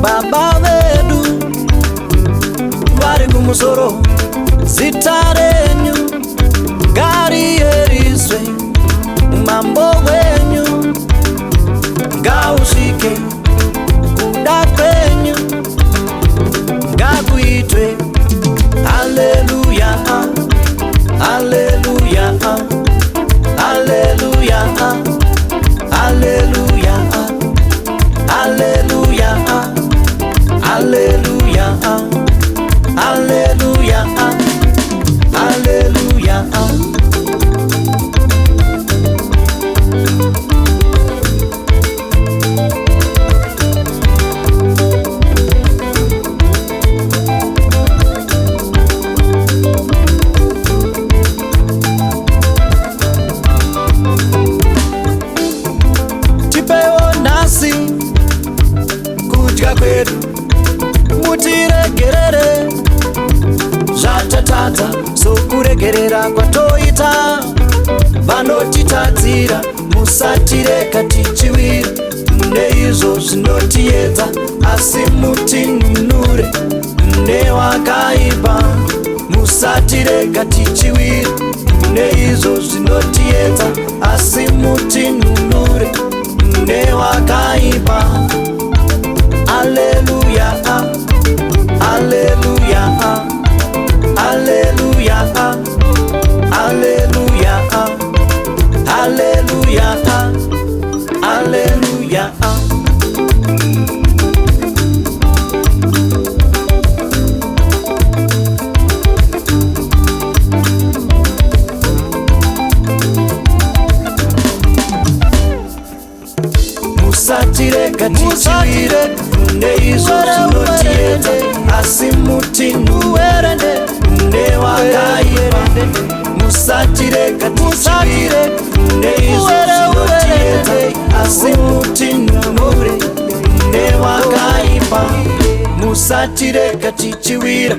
Baba vedu vari kumusoro, zita renyu ngarierizwe, umambo hwenyu ngausvike, kuda kwenyu ngakuitwe. Haleluya, haleluya, haleluya, haleluya, haleluya, haleluya, haleluya, haleluya. Tipewo nasi kudya kwedu, mutiregerere zvatatadza sokuregerera kwatoita vanotitadzira. Musatireka tichiwira neizvo zvinotiedza, asi mutinunure newakaipa. Musatireka tichiwira neizvo zvinotiedza, asi mutinunure newakaipa. Haleluya, haleluya, haleluya, haleluya, haleluya, haleluya. Musatireka tichiwire neizvo zvinotiedza, asi mutinunure newakaipa. Musatireka tichiwire neizvo zvinotiedza, asi mutinunure newakaipa. Musatireka tichiwira